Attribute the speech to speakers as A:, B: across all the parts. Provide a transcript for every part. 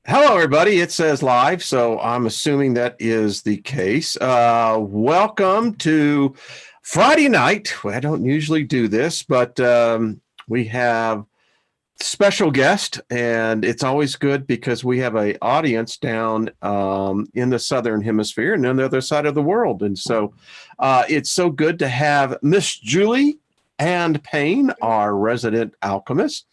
A: Hello, everybody. It says live, so I'm assuming that is the case. Welcome to Friday night. I don't usually do this, but we have special guest, and it's always good because we have an audience down in the southern hemisphere and on the other side of the world, and so it's so good to have Miss Julie Ann Payne, our resident alchemist.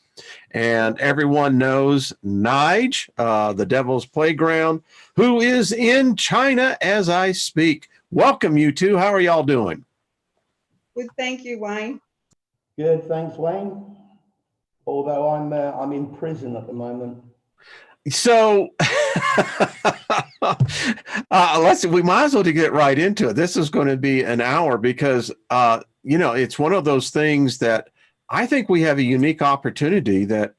A: And everyone knows Nige, the Devil's Playground, who is in China as I speak. Welcome, you two. How are y'all doing?
B: Good, thank you, Wayne.
C: Good, thanks, Wayne. Although I'm in prison at the moment.
A: So we might as well get right into it. This is going to be an hour because it's one of those things that I think we have a unique opportunity that,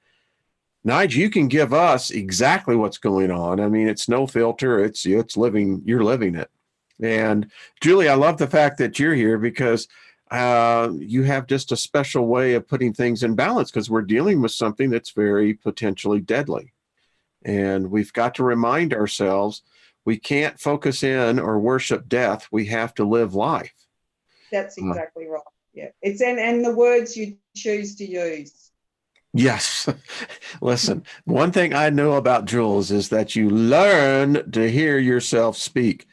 A: Nige, you can give us exactly what's going on. I mean, it's no filter. It's living. You're living it. And Julie, I love the fact that you're here because you have just a special way of putting things in balance because we're dealing with something that's very potentially deadly. And we've got to remind ourselves we can't focus in or worship death. We have to live life.
B: That's exactly right. Yeah, it's and the words you choose to use.
A: Yes. Listen, one thing I know about Jules is that you learn to hear yourself speak.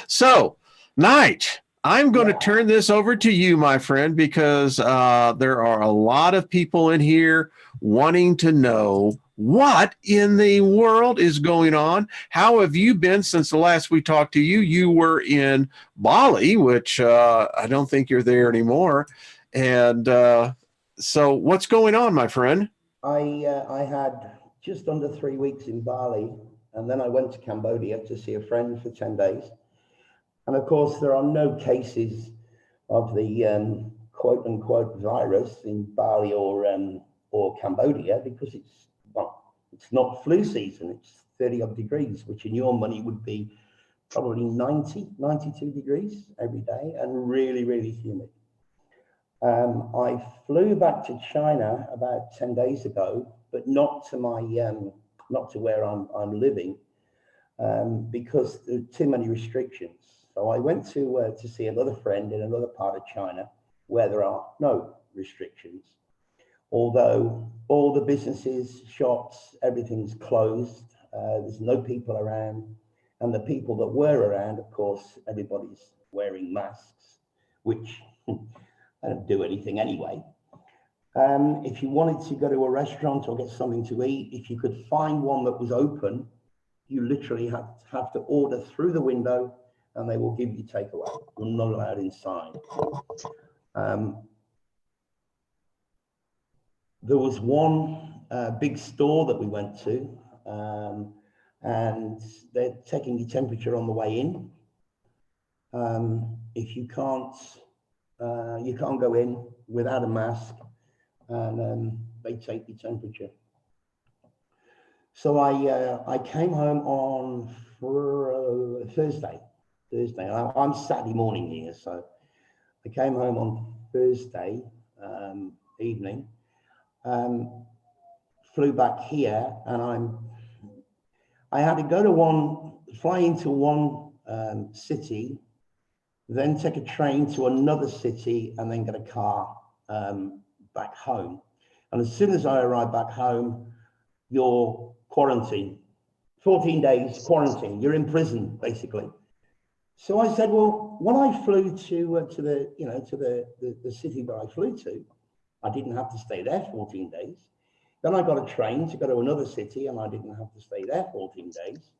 A: So, Nige, I'm going to turn this over to you, my friend, because there are a lot of people in here wanting to know what in the world is going on. How have you been since the last we talked to you? You were in Bali, which I don't think you're there anymore. And so what's going on, my friend?
C: I had just under 3 weeks in Bali, and then I went to Cambodia to see a friend for 10 days. And of course, there are no cases of the quote unquote virus in Bali or Cambodia because it's not flu season. It's 30 odd degrees, which in your money would be probably 92 degrees every day and really, really humid. I flew back to China about 10 days ago, but not to my not to where I'm living because there are too many restrictions. So I went to see another friend in another part of China where there are no restrictions. Although all the businesses, shops, everything's closed, there's no people around, and the people that were around, of course, everybody's wearing masks, which I don't do anything anyway. If you wanted to go to a restaurant or get something to eat, if you could find one that was open, you literally have to order through the window and they will give you takeaway. You're not allowed inside. There was one big store that we went to and they're taking your temperature on the way in. If you can't go in without a mask, and they take your temperature. So I came home on Thursday. I'm Saturday morning here, so I came home on Thursday evening. Flew back here, and I had to go to fly into one city, then take a train to another city and then get a car back home. And as soon as I arrived back home, you're quarantined, 14 days quarantine, you're in prison basically. So I said, well, when I flew to the city where I flew to, I didn't have to stay there 14 days. Then I got a train to go to another city and I didn't have to stay there 14 days.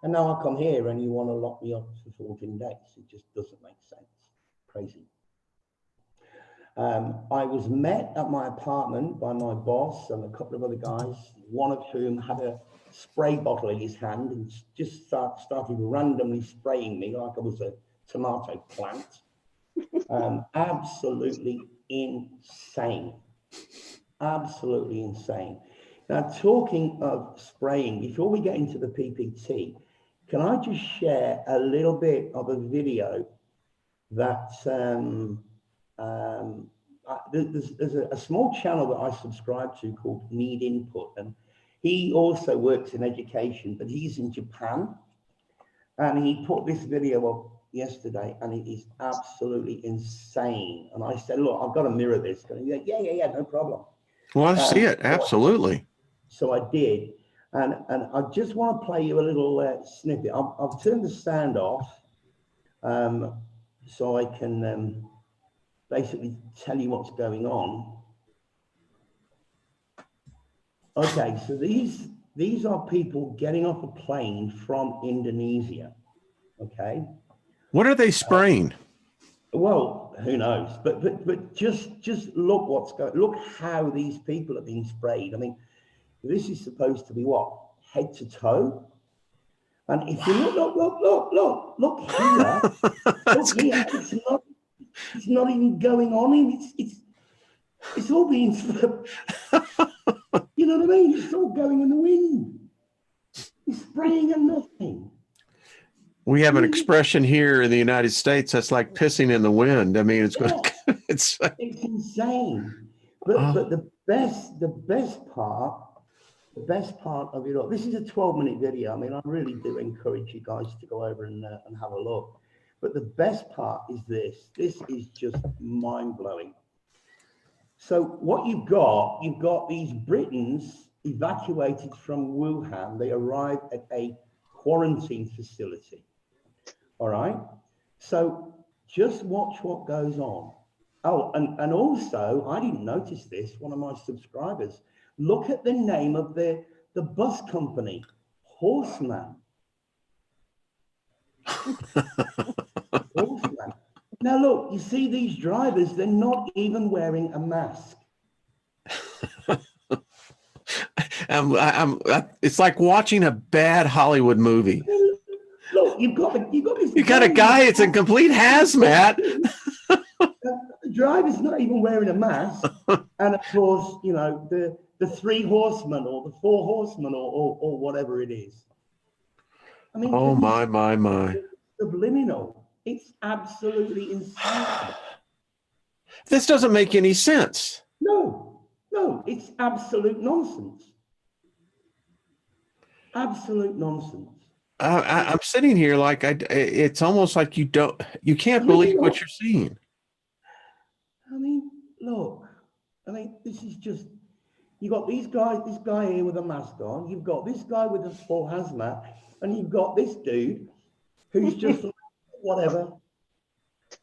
C: And now I come here and you want to lock me up for 14 days. It just doesn't make sense. Crazy. I was met at my apartment by my boss and a couple of other guys, one of whom had a spray bottle in his hand and just started randomly spraying me like I was a tomato plant. Absolutely insane. Absolutely insane. Now, talking of spraying, before we get into the PPT, can I just share a little bit of a video that there's a small channel that I subscribe to called Need Input, and he also works in education, but he's in Japan. And he put this video up yesterday, and it is absolutely insane. And I said, look, I've got to mirror this. And he's like, yeah, no problem.
A: Well, I see it. Absolutely.
C: So I did. And I just want to play you a little snippet. I've turned the sound off so I can basically tell you what's going on. Okay, so these are people getting off a plane from Indonesia. Okay.
A: What are they spraying?
C: Well, who knows? But just look what's going. Look how these people are being sprayed. I mean, this is supposed to be what, head to toe. And if you look here, look here, it's not even going on. It's all being, you know what I mean? It's all going in the wind. It's spraying and nothing.
A: We have an expression here in the United States that's like pissing in the wind. I mean, it's going to, it's
C: insane. But the best part of it all, this is a 12-minute video. I mean, I really do encourage you guys to go over and have a look. But the best part is this. This is just mind-blowing. So what you've got these Britons evacuated from Wuhan. They arrived at a quarantine facility. All right. So just watch what goes on. Oh, and also, I didn't notice this, one of my subscribers, look at the name of the bus company, Horseman. Horseman. Now look, you see these drivers, they're not even wearing a mask.
A: It's like watching a bad Hollywood movie.
C: Look, you've got
A: a guy, it's a complete hazmat.
C: The driver's not even wearing a mask. And of course, you know, the 3 horsemen or the 4 horsemen or whatever it is. I mean,
A: oh my.
C: Subliminal. It's absolutely insane.
A: This doesn't make any sense.
C: No, it's absolute nonsense. Absolute nonsense.
A: I'm sitting here like it's almost like you can't believe what you're seeing.
C: I mean, look, this is just, you got these guys, this guy here with a mask on, you've got this guy with a full hazmat, and you've got this dude who's just like, whatever.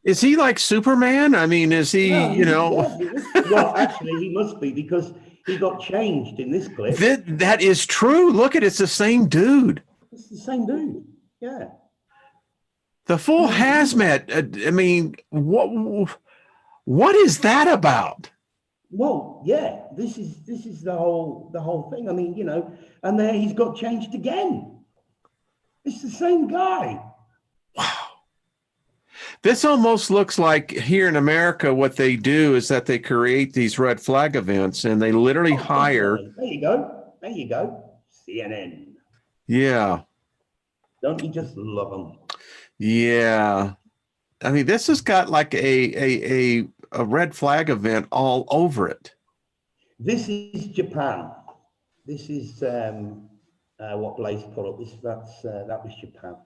A: Is he like Superman? I mean, is he,
C: Well, actually, he must be, because he got changed in this clip.
A: That is true. Look it's the same dude.
C: It's the same dude. Yeah.
A: The full hazmat. I mean, what is that about?
C: Well, yeah, this is the whole thing. I mean, you know, and there he's got changed again. It's the same guy.
A: Wow. This almost looks like here in America, what they do is that they create these red flag events and they literally hire.
C: There you go. CNN.
A: Yeah.
C: Don't you just love them?
A: Yeah. I mean, this has got like a red flag event all over it.
C: This is Japan. This is what Blaze put up. That was Japan.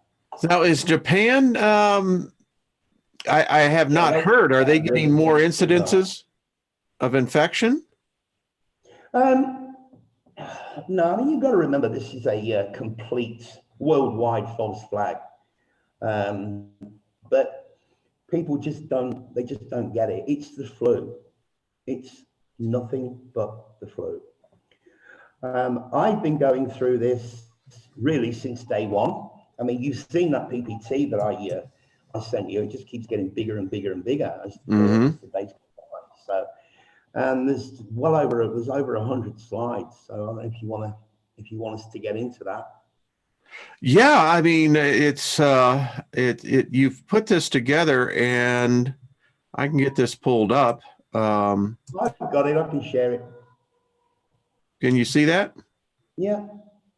A: Now, is Japan? I have not heard. Are they getting more incidences of infection?
C: No, I mean, you've got to remember this is a complete worldwide false flag. But people just don't get it. It's the flu. It's nothing but the flu. I've been going through this really since day one. I mean, you've seen that PPT that I sent you. It just keeps getting bigger and bigger and bigger as the days go on. So, there's over 100 slides. So I don't know if you want us to get into that.
A: Yeah, I mean, it's you've put this together, and I can get this pulled up.
C: I've got it. I can share it.
A: Can you see that?
C: Yeah.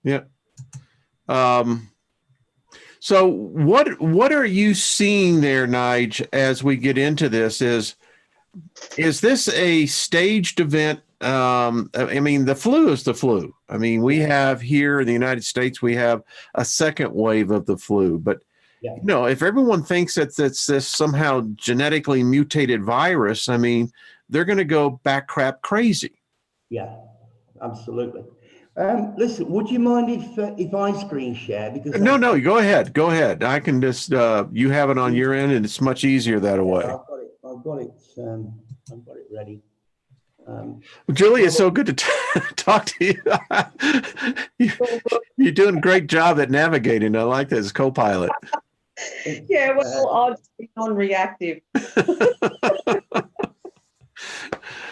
A: Yeah. So what are you seeing there, Nige, as we get into this? Is this a staged event I mean, the flu is the flu. I mean, we have here in the United States, we have a second wave of the flu. But,
C: Yeah.
A: you know, if everyone thinks that it's this somehow genetically mutated virus, I mean, they're going to go back crap crazy.
C: Yeah, absolutely. Listen, would you mind if I screen share? Because
A: No, go ahead. Go ahead. I can just, you have it on your end and it's much easier that way.
C: I've got it ready.
A: Julie, it's so good to talk to you. You're doing a great job at navigating. I like this co-pilot.
B: Yeah, well, I'll just be non-reactive.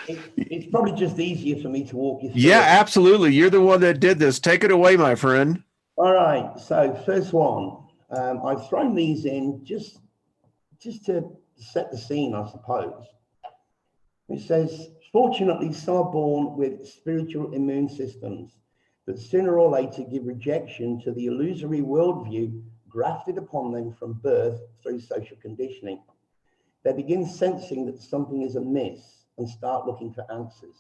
C: It's probably just easier for me to walk you through.
A: Yeah, absolutely. You're the one that did this. Take it away, my friend.
C: All right. So first one, I've thrown these in just to set the scene, I suppose. It says, fortunately, some are born with spiritual immune systems that sooner or later give rejection to the illusory worldview grafted upon them from birth through social conditioning. They begin sensing that something is amiss and start looking for answers.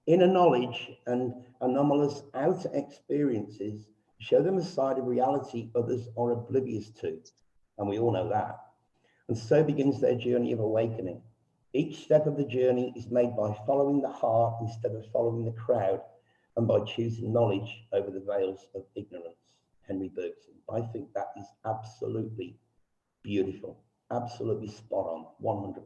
C: Inner knowledge and anomalous outer experiences show them a side of reality others are oblivious to, and we all know that. And so begins their journey of awakening. Each step of the journey is made by following the heart instead of following the crowd, and by choosing knowledge over the veils of ignorance. Henry Bergson. I think that is absolutely beautiful, absolutely spot on, 100%.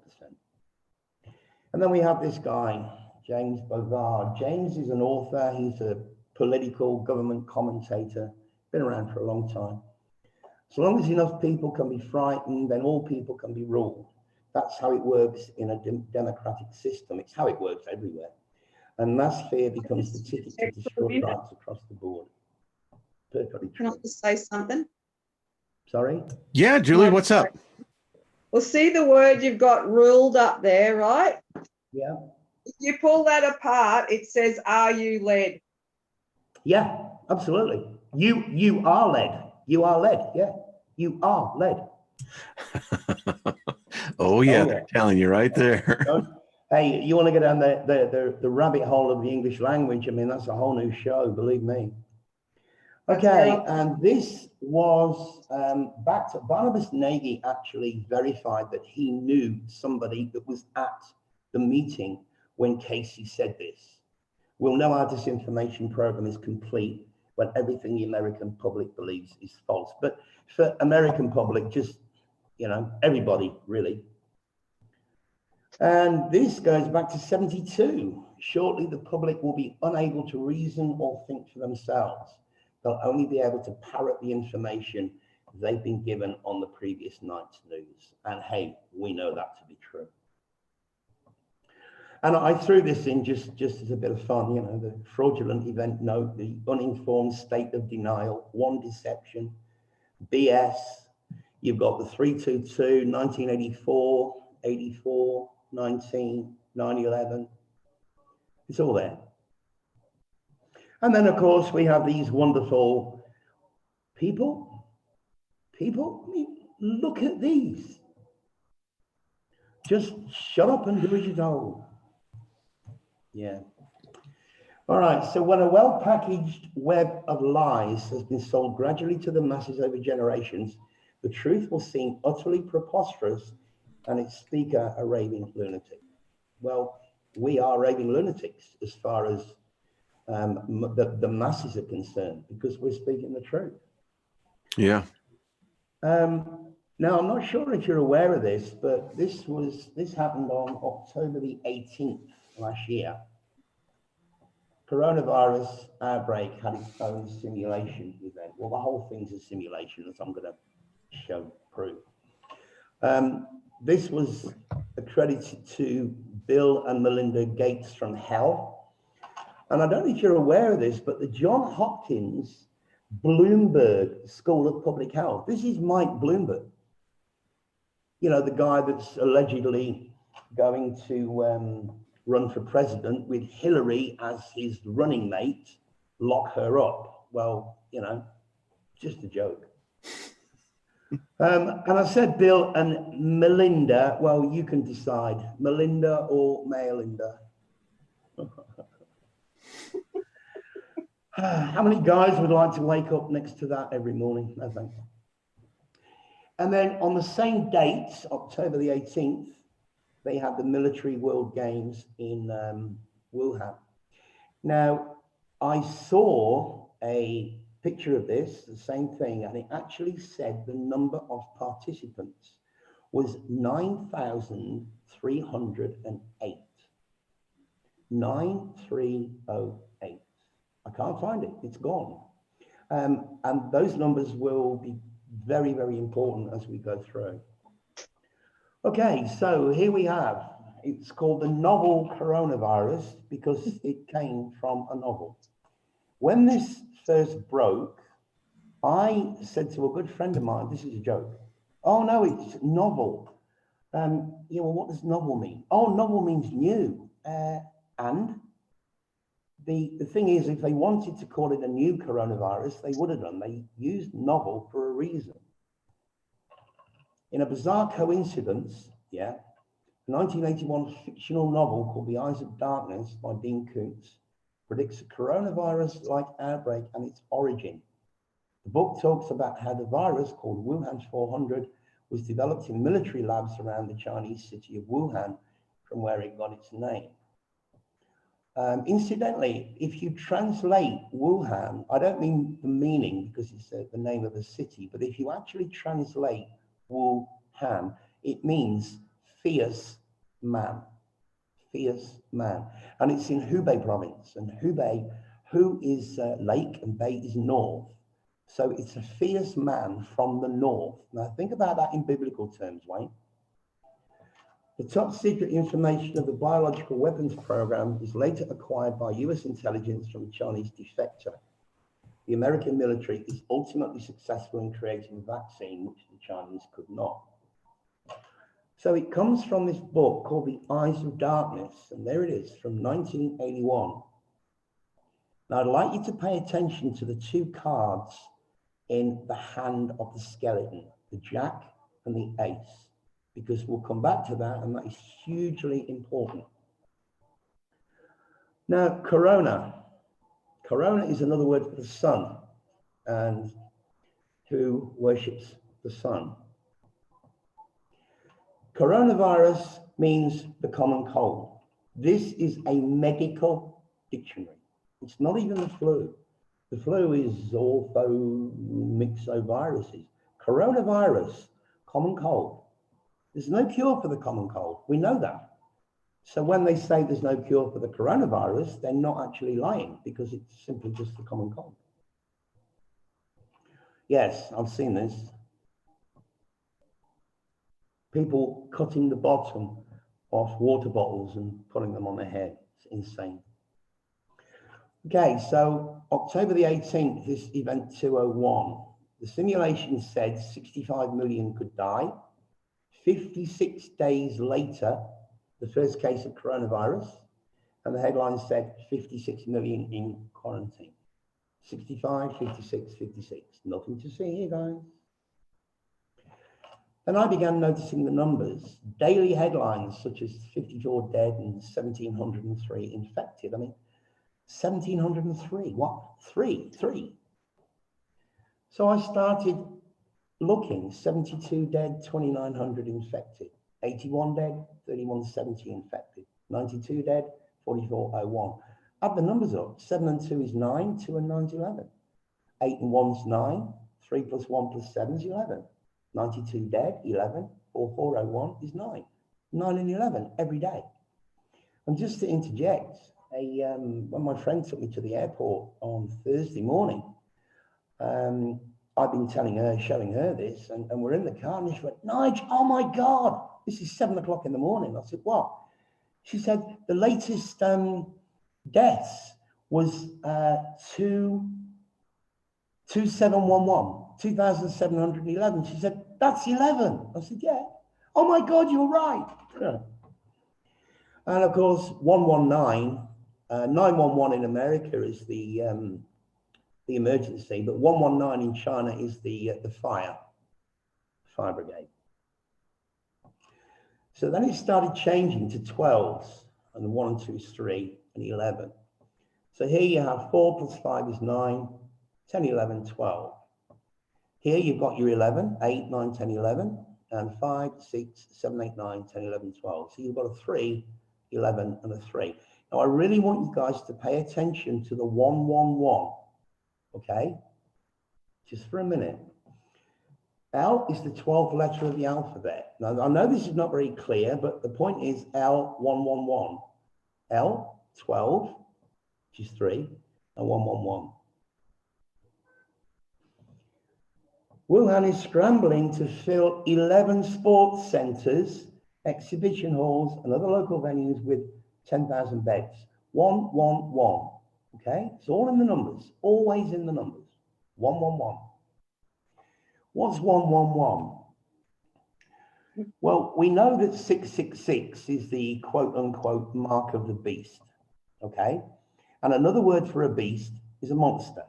C: And then we have this guy, James Bovard. James is an author. He's a political government commentator, been around for a long time. So long as enough people can be frightened, then all people can be ruled. That's how it works in a democratic system. It's how it works everywhere. And mass fear becomes the ticket to destroy rights across the board. Perfectly true.
B: Can I just say something?
C: Sorry?
A: Yeah, Julie, what's up?
B: Well, see the word you've got ruled up there, right?
C: Yeah.
B: If you pull that apart, it says, are you led?
C: Yeah, absolutely. You are led. You are led. Yeah. You are led.
A: Oh, yeah, they're telling you right there.
C: Hey, you want to go down the rabbit hole of the English language? I mean, that's a whole new show, believe me. Okay, and this was back to Barnabas Nige actually verified that he knew somebody that was at the meeting when Casey said this. We'll know our disinformation program is complete when everything the American public believes is false. But for American public, just, you know, everybody really. And this goes back to 72. Shortly, the public will be unable to reason or think for themselves. They'll only be able to parrot the information they've been given on the previous night's news. And hey, we know that to be true. And I threw this in just as a bit of fun, you know, the fraudulent event note, the uninformed state of denial, one deception, BS. You've got the 322, 1984, 84, 19, 9/11. It's all there. And then, of course, we have these wonderful people. People, I mean, look at these. Just shut up and do as you're told. Yeah. All right, so when a well-packaged web of lies has been sold gradually to the masses over generations, the truth will seem utterly preposterous and its speaker a raving lunatic. Well, we are raving lunatics as far as the masses are concerned, because we're speaking the truth.
A: Yeah.
C: Now, I'm not sure if you're aware of this, but this happened on October the 18th last year. Coronavirus outbreak had its own simulation event. Well, the whole thing's a simulation, as I'm going to prove. This was accredited to Bill and Melinda Gates from hell. And I don't know if you're aware of this, but the Johns Hopkins Bloomberg School of Public Health, this is Mike Bloomberg, you know, the guy that's allegedly going to run for president with Hillary as his running mate, lock her up. Well, you know, just a joke. And I said Bill and Melinda, well, you can decide, Melinda or Melinda. How many guys would like to wake up next to that every morning? No thanks. And then on the same date, October the 18th, they had the Military World Games in Wuhan. Now, I saw a picture of this, the same thing, and it actually said the number of participants was 9,308. 9308. I can't find it, it's gone. And those numbers will be very, very important as we go through. Okay, so here we have, it's called the novel coronavirus because it came from a novel. When this first broke, I said to a good friend of mine, this is a joke. Oh no, it's novel. Yeah, well, what does novel mean? Oh, novel means new. And the thing is, if they wanted to call it a new coronavirus, they would have done. They used novel for a reason. In a bizarre coincidence, yeah, a 1981 fictional novel called The Eyes of Darkness by Dean Koontz predicts a coronavirus-like outbreak and its origin. The book talks about how the virus, called Wuhan 400, was developed in military labs around the Chinese city of Wuhan, from where it got its name. Incidentally, if you translate Wuhan, I don't mean the meaning because it's the name of the city, but if you actually translate Wuhan, it means fierce man, fierce man. And it's in Hubei province, and Hubei, Hu is lake and Bei is north. So it's a fierce man from the north. Now think about that in biblical terms, Wayne. The top secret information of the biological weapons program is later acquired by US intelligence from a Chinese defector. The American military is ultimately successful in creating a vaccine, which the Chinese could not. So it comes from this book called The Eyes of Darkness, and there it is from 1981. Now I'd like you to pay attention to the two cards in the hand of the skeleton, the Jack and the Ace, because we'll come back to that, and that is hugely important. Now, corona. Corona is another word for the sun, and who worships the sun. Coronavirus means the common cold. This is a medical dictionary. It's not even the flu. The flu is orthomyxoviruses. Coronavirus, common cold. There's no cure for the common cold. We know that. So when they say there's no cure for the coronavirus, they're not actually lying because it's simply just the common cold. Yes, I've seen this. People cutting the bottom off water bottles and putting them on their head. It's insane. Okay, so October the 18th, this event 201. The simulation said 65 million could die. 56 days later, the first case of coronavirus, and the headline said 56 million in quarantine. 65, 56, 56. Nothing to see here, guys. Then I began noticing the numbers. Daily headlines such as 54 dead and 1,703 infected. I mean, 1,703, what? Three. So I started looking, 72 dead, 2,900 infected, 81 dead, 3,170 infected, 92 dead, 4,401. Add the numbers up. 7 and 2 is 9, 2 and 9 is 11. 8 and 1 is 9, 3 plus 1 plus 7 is 11. 92 dead, 11, 4,401 is 9. 9 and 11 every day. And just to interject, when my friend took me to the airport on Thursday morning, I've been showing her this, and we're in the car, and she went, Nige, oh my God, this is 7 o'clock in the morning. I said, what? She said, the latest deaths was 2,711. She said, that's 11. I said, yeah. Oh my God, you're right. Yeah. And of course, 119, 911 in America is the emergency, but 119 in China is the fire brigade. So then it started changing to 12s, and 1 and 2 is 3, and 11. So here you have 4 plus 5 is 9, 10, 11, 12. Here you've got your 11, 8, 9, 10, 11, and 5, 6, 7, 8, 9, 10, 11, 12. So you've got a 3, 11, and a 3. Now, I really want you guys to pay attention to the 1, 1, 1, okay? Just for a minute. L is the 12th letter of the alphabet. Now, I know this is not very clear, but the point is L, 1, 1, 1. L, 12, which is 3, and 1, 1, 1. Wuhan is scrambling to fill 11 sports centres, exhibition halls, and other local venues with 10,000 beds. 1, 1, 1. Okay? It's all in the numbers, always in the numbers. 1, 1, 1. What's 1, 1, 1? Well, we know that 666 is the quote unquote mark of the beast. Okay? And another word for a beast is a monster.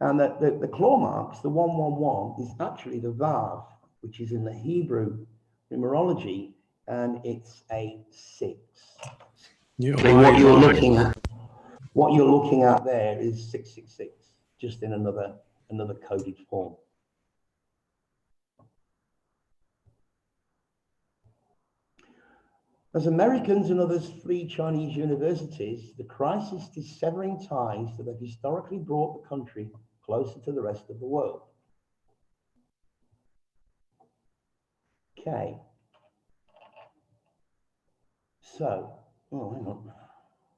C: And the claw marks, the 111, is actually the Vav, which is in the Hebrew numerology, and it's a 6. So what you're looking at there is 666, just in another coded form. As Americans and others flee Chinese universities, the crisis is severing ties that have historically brought the country closer to the rest of the world. Okay. So, oh, hang on.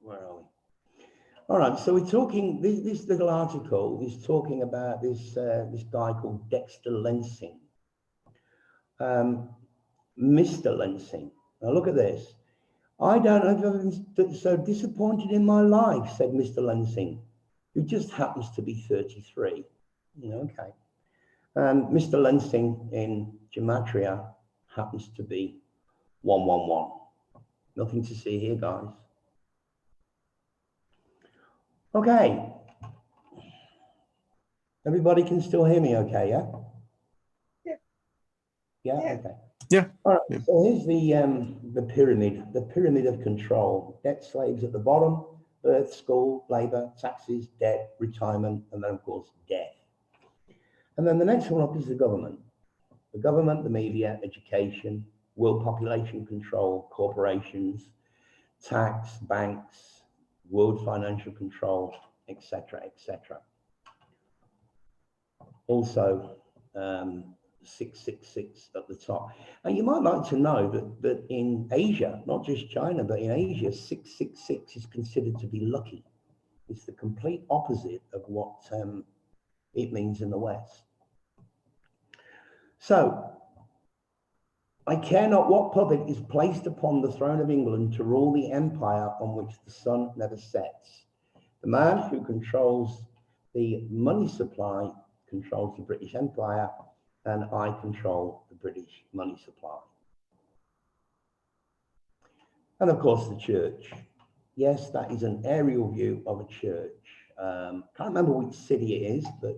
C: Where are we? All right, so we're talking, this little article is talking about this guy called Dexter Lensing. Mr. Lensing. Now look at this. I don't know if I've been so disappointed in my life, said Mr. Lensing, who just happens to be 33. Okay. And Mr. Lensing in Gematria happens to be 111. Nothing to see here, guys. Okay. Everybody can still hear me okay, yeah?
B: Yeah.
C: Yeah,
B: Yeah.
C: okay.
A: Yeah.
C: All right,
A: Yeah.
C: so here's the pyramid of control. Debt slaves at the bottom, birth, school, labor, taxes, debt, retirement, and then of course death. And then the next one up is the government. The government, the media, education, world population control, corporations, tax, banks, world financial control, etc., etc. Also, 666 at the top. And you might like to know that in Asia, not just China, but in Asia, 666 is considered to be lucky. It's the complete opposite of what it means in the West. So, I care not what puppet is placed upon the throne of England to rule the empire on which the sun never sets. The man who controls the money supply controls the British Empire, and I control the British money supply. And of course, the church. Yes, that is an aerial view of a church. Can't remember which city it is, but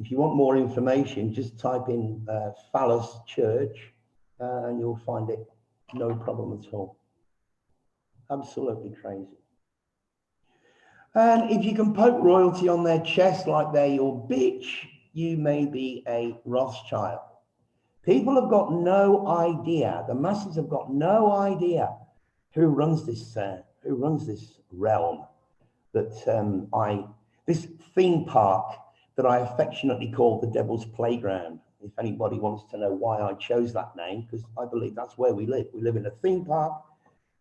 C: if you want more information, just type in Phallus Church and you'll find it, no problem at all. Absolutely crazy. And if you can poke royalty on their chest like they're your bitch, you may be a Rothschild. People have got no idea, the masses have got no idea who runs this realm, that this theme park that I affectionately call the Devil's Playground. If anybody wants to know why I chose that name, because I believe that's where we live. We live in a theme park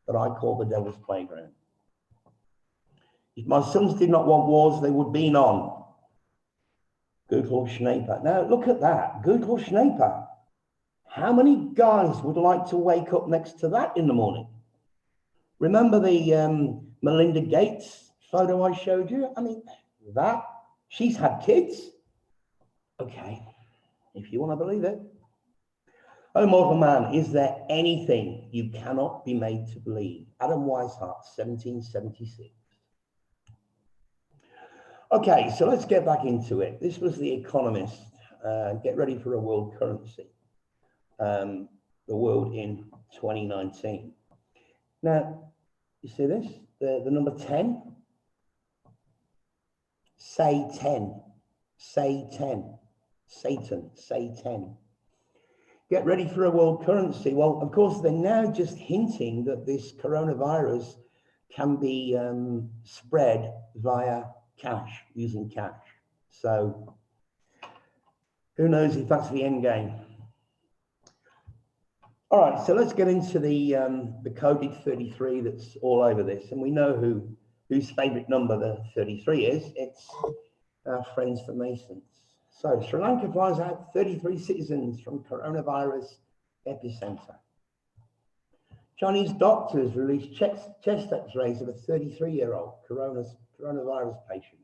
C: that I call the Devil's Playground. If my sons did not want wars, they would be none. Google Schnaper. Now look at that, Google Schnaper. How many guys would like to wake up next to that in the morning? Remember the Melinda Gates photo I showed you? I mean, she's had kids. Okay, if you want to believe it. Oh, mortal man, is there anything you cannot be made to believe? Adam Weishaupt, 1776. Okay, so let's get back into it. This was The Economist. Get ready for a world currency. The world in 2019. Now, you see this? the number 10. Say 10. Say 10. Satan, say 10. Get ready for a world currency. Well, of course, they're now just hinting that this coronavirus can be spread via cash, using cash. So who knows if that's the end game. All right, so let's get into the coded 33 that's all over this. And we know whose favorite number the 33 is. It's our friends the Masons. So Sri Lanka flies out 33 citizens from coronavirus epicenter. Chinese doctors released chest x-rays of a 33-year-old coronavirus patient.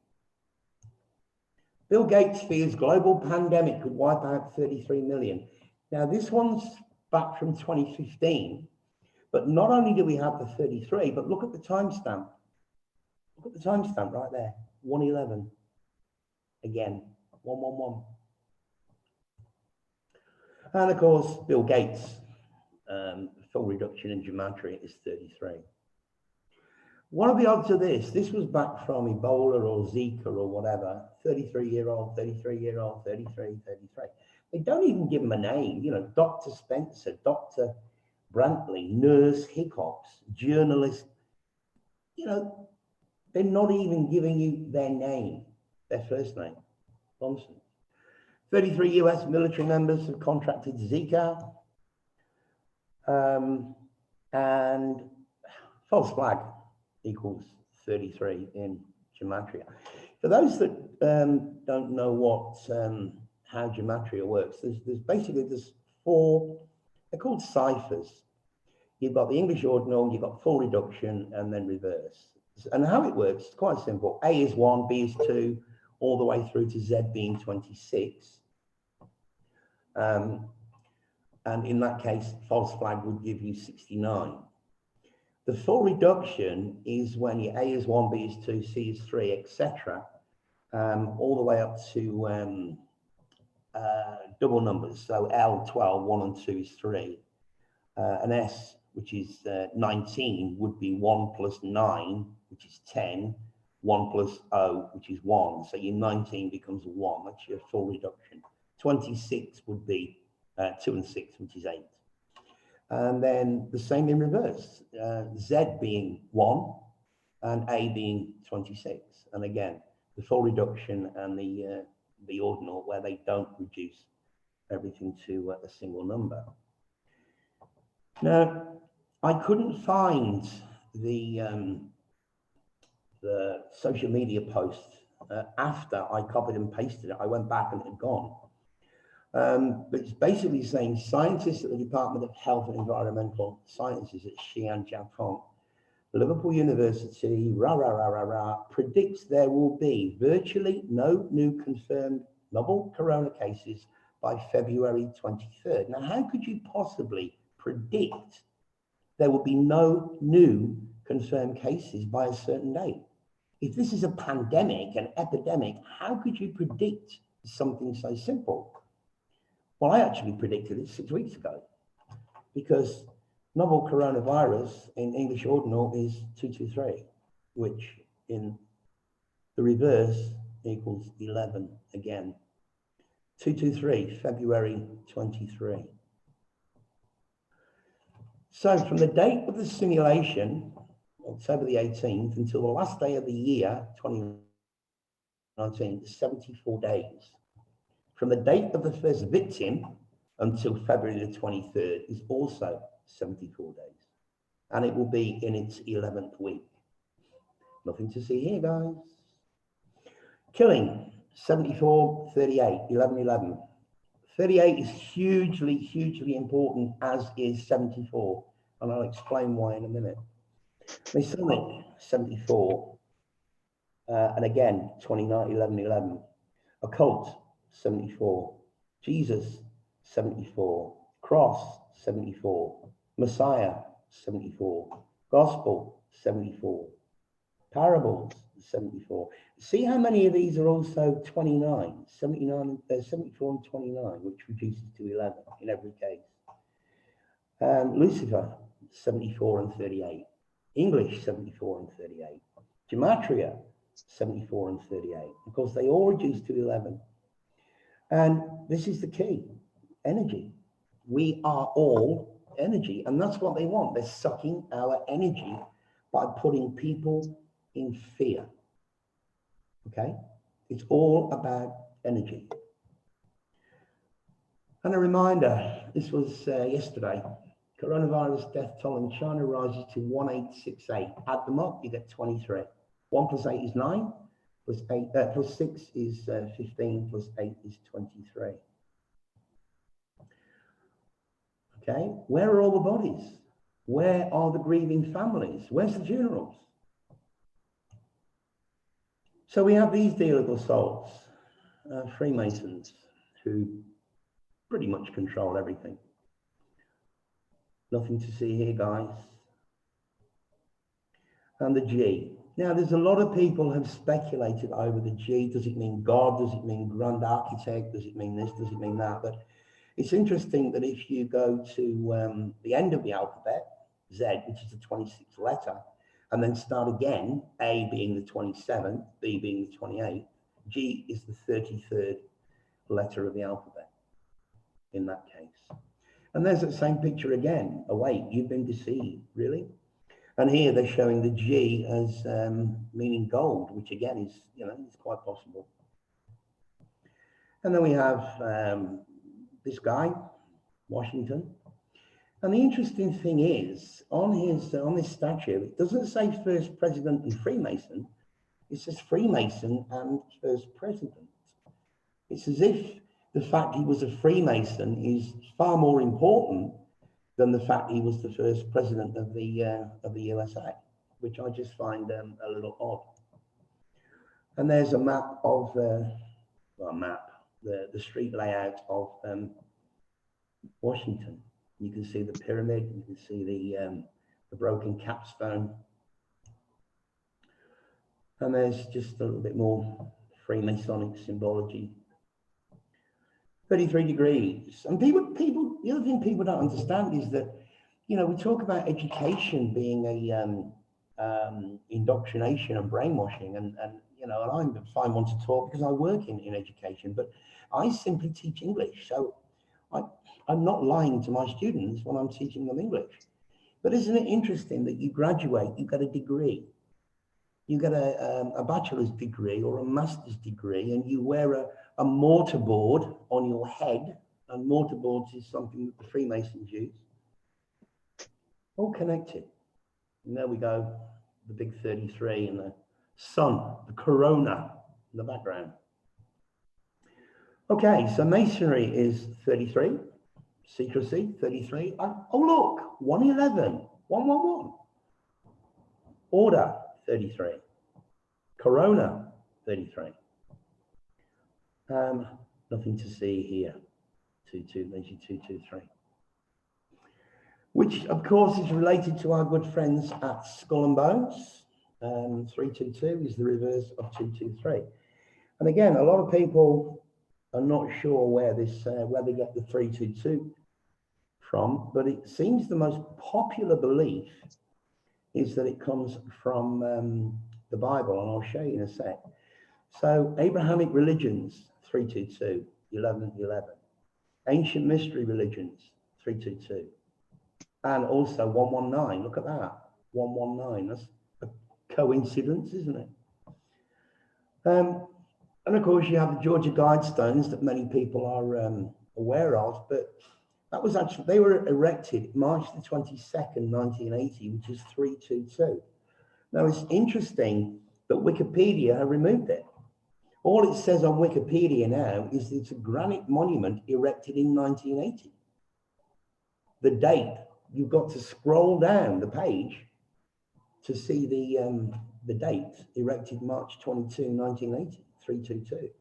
C: Bill Gates fears global pandemic could wipe out 33 million. Now, this one's back from 2015, but not only do we have the 33, but look at the timestamp. Look at the timestamp right there, 111. Again, 111. And of course, Bill Gates, full reduction in Gematria is 33. What are the odds of this? This was back from Ebola or Zika or whatever, 33-year-old, 33-year-old, 33. They don't even give them a name, you know, Dr. Spencer, Dr. Brantley, Nurse Hickox, journalist, you know, they're not even giving you their name, their first name. Nonsense. 33 US military members have contracted Zika, and false flag equals 33 in Gematria. For those that don't know what how Gematria works, there's four, they're called ciphers. You've got the English ordinal, you've got full reduction, and then reverse. And how it works is quite simple. A is 1, B is 2, all the way through to Z being 26. And in that case, false flag would give you 69. The full reduction is when your A is 1, B is 2, C is 3, etc. All the way up to double numbers. So L, 12, 1 and 2 is 3. An S, which is 19, would be 1 plus 9, which is 10. 1 plus O, which is 1. So your 19 becomes 1. That's your full reduction. 26 would be 2 and 6, which is 8. And then the same in reverse, Z being 1 and A being 26. And again, the full reduction and the ordinal where they don't reduce everything to a single number. Now, I couldn't find the social media post after I copied and pasted it. I went back and it had gone. But it's basically saying scientists at the Department of Health and Environmental Sciences at Xi'an, Japan, Liverpool University, predicts there will be virtually no new confirmed novel corona cases by February 23rd. Now, how could you possibly predict there will be no new confirmed cases by a certain date? If this is a pandemic, an epidemic, how could you predict something so simple? Well, I actually predicted it 6 weeks ago because novel coronavirus in English ordinal is 223, which in the reverse equals 11 again. 223, February 23. So from the date of the simulation, October the 18th, until the last day of the year, 2019, 74 days. From the date of the first victim until February the 23rd is also 74 days. And it will be in its 11th week. Nothing to see here, guys. Killing, 74, 38, 11, 11. 38 is hugely, hugely important, as is 74. And I'll explain why in a minute. Masonic, 74. And again, 29, 11, 11. Occult, 74. Jesus, 74. Cross, 74. Messiah, 74. Gospel, 74. Parables, 74. See how many of these are also 29, 79, 74 and 29, which reduces to 11 in every case. Lucifer, 74 and 38. English, 74 and 38. Gematria, 74 and 38. Of course, they all reduce to 11. And this is the key, energy. We are all energy, and that's what they want. They're sucking our energy by putting people in fear. Okay? It's all about energy. And a reminder, this was yesterday, coronavirus death toll in China rises to 1868. Add them up, you get 23. 1 plus 8 is 9, plus 6 is 15, plus 8 is 23. Okay, where are all the bodies? Where are the grieving families? Where's the funerals? So we have these dealable souls, Freemasons, who pretty much control everything. Nothing to see here, guys. And the G. Now, there's a lot of people have speculated over the G. Does it mean God? Does it mean Grand Architect? Does it mean this? Does it mean that? But it's interesting that if you go to the end of the alphabet, Z, which is the 26th letter, and then start again, A being the 27th, B being the 28th, G is the 33rd letter of the alphabet in that case. And there's that same picture again. Oh, wait, you've been deceived, really? And here they're showing the G as meaning gold, which again is, is quite possible. And then we have this guy, Washington. And the interesting thing is, on this statue, it doesn't say first president and Freemason. It says Freemason and first president. It's as if the fact he was a Freemason is far more important than the fact he was the first president of the USA, which I just find a little odd. And there's a map of the street layout of Washington. You can see the pyramid. You can see the broken capstone. And there's just a little bit more Freemasonic symbology. 33 degrees. And people, the other thing people don't understand is that, we talk about education being a indoctrination and brainwashing, and I'm a fine one to talk because I work in education, but I simply teach English. So I'm not lying to my students when I'm teaching them English. But isn't it interesting that you graduate, you get a degree, you get a bachelor's degree or a master's degree, and you wear a mortarboard on your head, and mortarboards is something that the Freemasons use. All connected. And there we go, the big 33 and the sun, the corona in the background. Okay, so Masonry is 33, secrecy 33. Oh look, 111, 111. Order 33, corona 33. Nothing to see here. 22, maybe 223. Which, of course, is related to our good friends at Skull and Bones. 322 is the reverse of 223. And again, a lot of people are not sure where they get the 322 from, but it seems the most popular belief is that it comes from the Bible, and I'll show you in a sec. So Abrahamic religions, 322, 1111. Ancient mystery religions, 322. And also 119, look at that, 119, that's a coincidence, isn't it? And of course you have the Georgia Guidestones that many people are aware of, but that was actually, they were erected March the 22nd, 1980, which is 322. Now it's interesting that Wikipedia have removed it. All it says on Wikipedia now is that it's a granite monument erected in 1980. The date, you've got to scroll down the page to see the date, erected March 22, 1980, 322.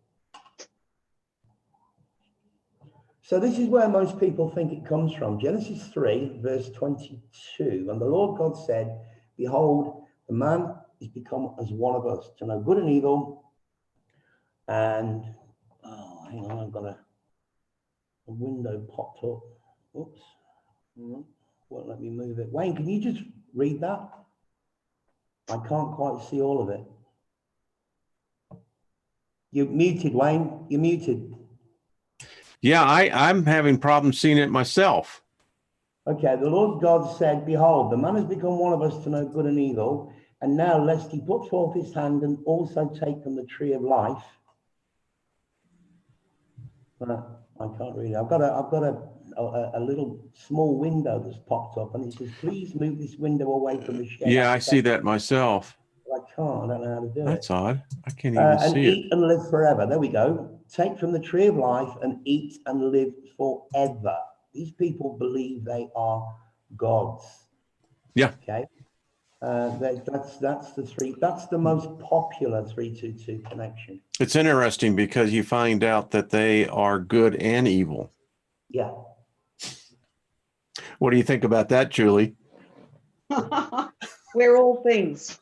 C: So this is where most people think it comes from. Genesis 3, verse 22. And the Lord God said, behold, the man is become as one of us, to know good and evil. And, oh, hang on, I've got a window popped up. Oops. Won't let me move it. Wayne, can you just read that? I can't quite see all of it. You're muted, Wayne. You're muted.
A: Yeah, I'm having problems seeing it myself.
C: Okay, the Lord God said, behold, the man has become one of us to know good and evil. And now, lest he put forth his hand and also take from the tree of life. I can't read it. I've got a little small window that's popped up, and it says, please move this window away from the shed.
A: Yeah, I see that myself.
C: I can't. I don't know how to do it.
A: That's odd. I can't even
C: And
A: see
C: eat
A: it.
C: and live forever. There we go. Take from the tree of life and eat and live forever. These people believe they are gods.
A: Yeah.
C: Okay. That's the three. That's the most popular 322 connection.
A: It's interesting because you find out that they are good and evil.
C: Yeah.
A: What do you think about that, Julie?
B: We're all things.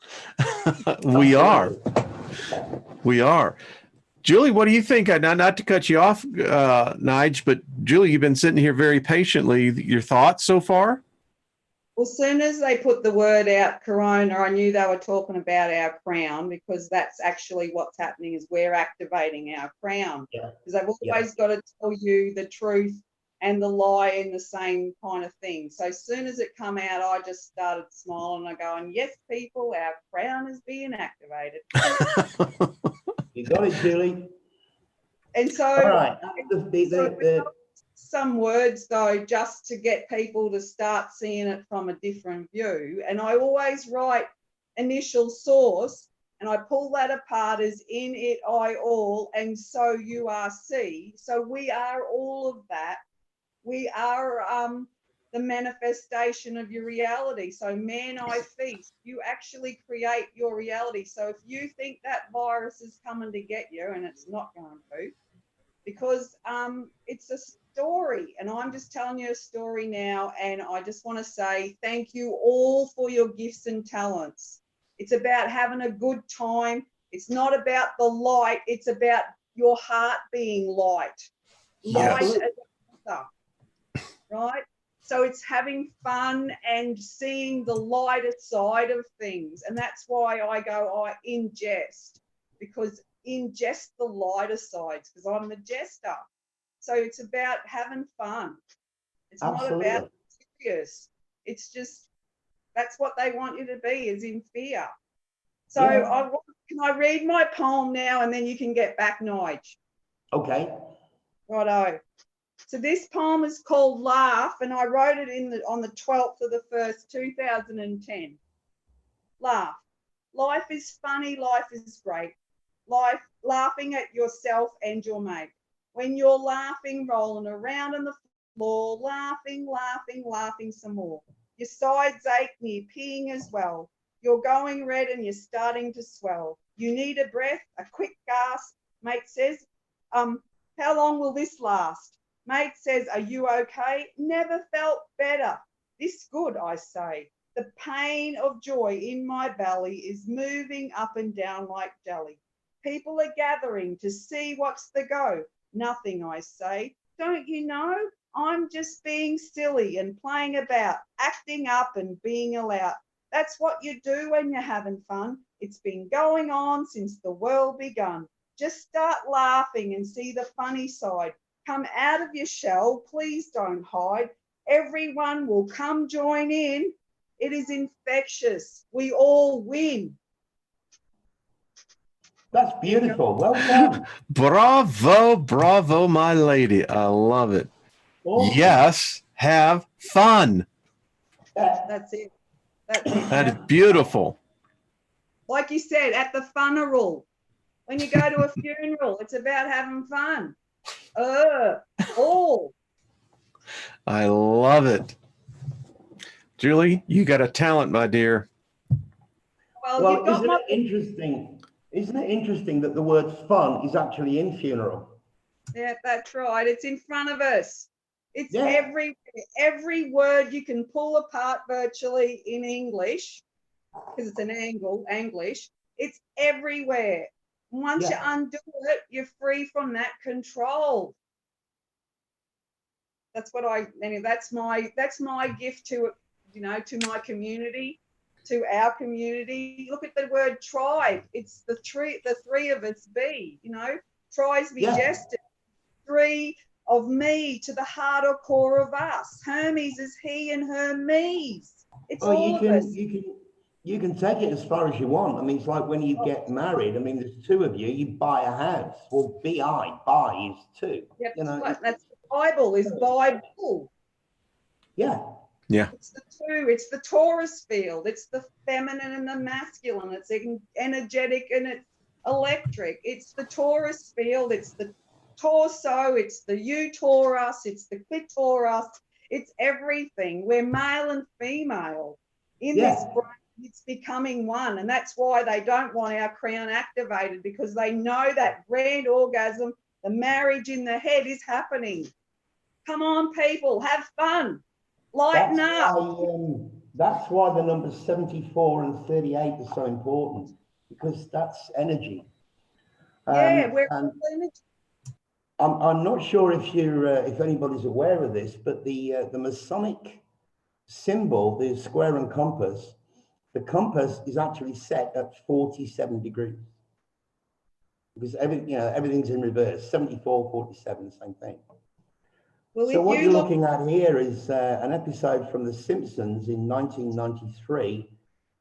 A: We are. We are. Julie, what do you think? Not to cut you off, Nige, but Julie, you've been sitting here very patiently. Your thoughts so far?
B: Well, as soon as they put the word out, corona, I knew they were talking about our crown, because that's actually what's happening, is we're activating our crown.
C: Yeah.
B: Because they've always got to tell you the truth and the lie in the same kind of thing. So as soon as it come out, I just started smiling and I going, yes, people, our crown is being activated.
C: You got it, Julie.
B: And so,
C: All right.
B: Some words though, just to get people to start seeing it from a different view. And I always write initial source, and I pull that apart as in it I all, and so you are see. So we are all of that. We are the manifestation of your reality. So man, I feast. You actually create your reality. So if you think that virus is coming to get you, and it's not going to, because it's a story, and I'm just telling you a story now, and I just want to say thank you all for your gifts and talents. It's about having a good time. It's not about the light. It's about your heart being light. Light as a answer, right? So it's having fun and seeing the lighter side of things. And that's why I go, I ingest, because ingest the lighter sides, because I'm the jester. So it's about having fun. It's
C: Absolutely.
B: not about serious. It's just, that's what they want you to be, is in fear. So can I read my poem now, and then you can get back, Nige?
C: Okay.
B: Righto. So this poem is called Laugh, and I wrote it on the 12th of the 1st, 2010. Laugh. Life is funny, life is great. Life, laughing at yourself and your mate. When you're laughing, rolling around on the floor, laughing, laughing, laughing some more. Your sides ache and you're peeing as well. You're going red and you're starting to swell. You need a breath, a quick gasp. Mate says, how long will this last? Mate says, are you okay? Never felt better. This good, I say. The pain of joy in my belly is moving up and down like jelly. People are gathering to see what's the go. Nothing, I say. Don't you know? I'm just being silly and playing about, acting up and being allowed. That's what you do when you're having fun. It's been going on since the world begun. Just start laughing and see the funny side. Come out of your shell. Please don't hide. Everyone will come join in. It is infectious. We all win.
C: That's beautiful. Well done.
A: Bravo, bravo, my lady. I love it.
C: Awesome.
A: Yes, have fun.
B: That's it. That's it.
A: That is beautiful.
B: Like you said, at the funeral. When you go to a funeral, it's about having fun. All.
A: I love it. Julie, you got a talent, my dear.
B: Well,
C: isn't it interesting? Isn't it interesting that the word fun is actually in funeral?
B: Yeah, that's right. It's in front of us. It's every word you can pull apart virtually in English, because it's an English. It's everywhere. Once you undo it, you're free from that control. That's what that's my gift to, to my community, to our community. Look at the word tribe. It's the three of us be, you know, tries be jested. Three of me to the heart or core of us. Hermes is he and Hermes. It's all of us.
C: You can take it as far as you want. I mean, it's like when you get married. I mean, there's two of you. You buy a house. Well, buy is two.
B: Yep,
C: you know,
B: that's the Bible. Is Bible.
C: Yeah.
A: Yeah.
B: It's the two. It's the Taurus field. It's the feminine and the masculine. It's energetic and it's electric. It's the Taurus field. It's the torso. It's the uterus. It's the clitoris. It's everything. We're male and female in this brain. It's becoming one, and that's why they don't want our crown activated, because they know that grand orgasm, the marriage in the head is happening. Come on, people, have fun. Lighten up.
C: That's why the numbers 74 and 38 are so important, because that's energy.
B: We're energy.
C: I'm not sure if anybody's aware of this, but the Masonic symbol, the square and compass, the compass is actually set at 47 degrees, because everything's in reverse. 74, 47, same thing.
B: Well,
C: so what you're looking at here is an episode from The Simpsons in 1993,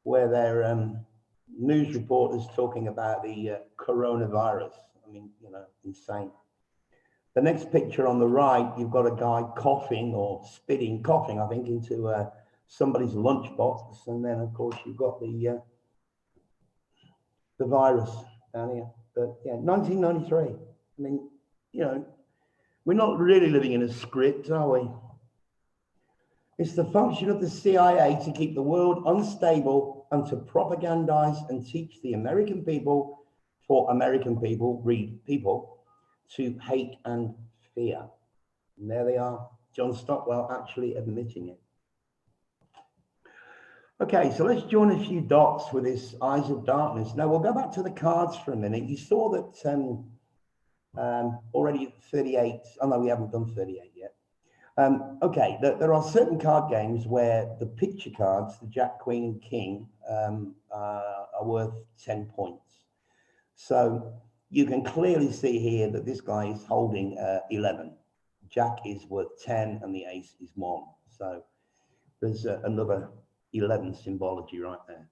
C: where they're news reporters talking about the coronavirus. I mean, insane. The next picture on the right, you've got a guy coughing or coughing, I think, into somebody's lunchbox, and then of course you've got the virus down here. But yeah, 1993. I mean, we're not really living in a script, are we? It's the function of the CIA to keep the world unstable and to propagandize and teach the American people, for American people, read people, to hate and fear. And there they are, John Stockwell actually admitting it. Okay, so let's join a few dots with this Eyes of Darkness. Now we'll go back to the cards for a minute. You saw that already 38. Oh no, we haven't done 38 yet. Okay, there are certain card games where the picture cards, the Jack, Queen, and King, are worth 10 points. So you can clearly see here that this guy is holding 11. Jack is worth 10, and the ace is 1. So there's another 11 symbology right there.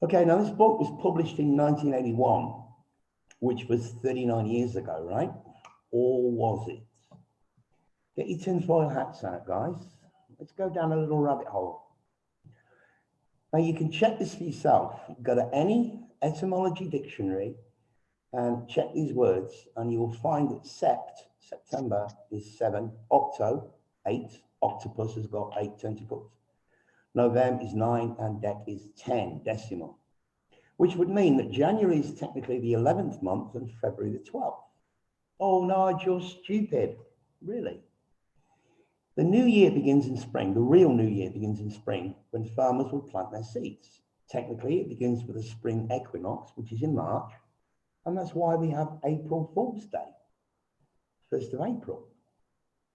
C: Okay, now this book was published in 1981, which was 39 years ago, right? Or was it? Get your tinfoil hats out, guys. Let's go down a little rabbit hole. Now you can check this for yourself. Go to any etymology dictionary and check these words, and you will find that September is 7, octo, 8, octopus has got 8 tentacles. November is 9, and dec is 10, decimal, which would mean that January is technically the 11th month and February the 12th. Oh, Nige, you're stupid. Really? The new year begins in spring. The real new year begins in spring, when farmers will plant their seeds. Technically, it begins with the spring equinox, which is in March, and that's why we have April Fool's Day, 1st of April.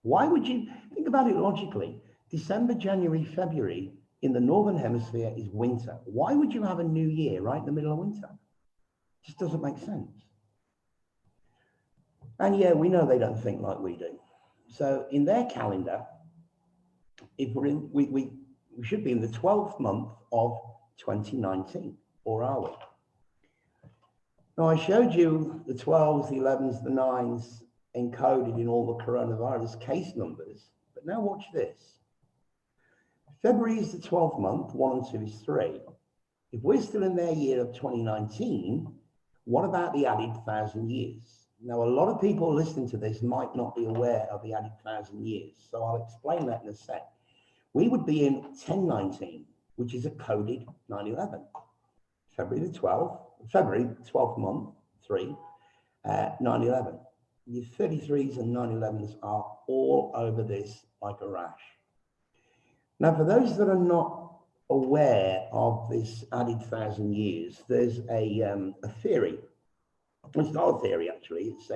C: Why would you think about it logically? December, January, February in the Northern Hemisphere is winter. Why would you have a new year right in the middle of winter? It just doesn't make sense. And yeah, we know they don't think like we do. So in their calendar, if we're in, we should be in the 12th month of 2019, or are we? Now I showed you the 12s, the 11s, the 9s encoded in all the coronavirus case numbers, but now watch this. February is the 12th month, 1 and 2 is 3. If we're still in their year of 2019, what about the added 1,000 years? Now, a lot of people listening to this might not be aware of the added 1,000 years, so I'll explain that in a sec. We would be in 1019, which is a coded 9/11. February 12th month, 3, 9/11. Your 33s and 9/11s are all over this like a rash. Now, for those that are not aware of this added 1,000 years, there's a theory. It's not a theory, actually. It's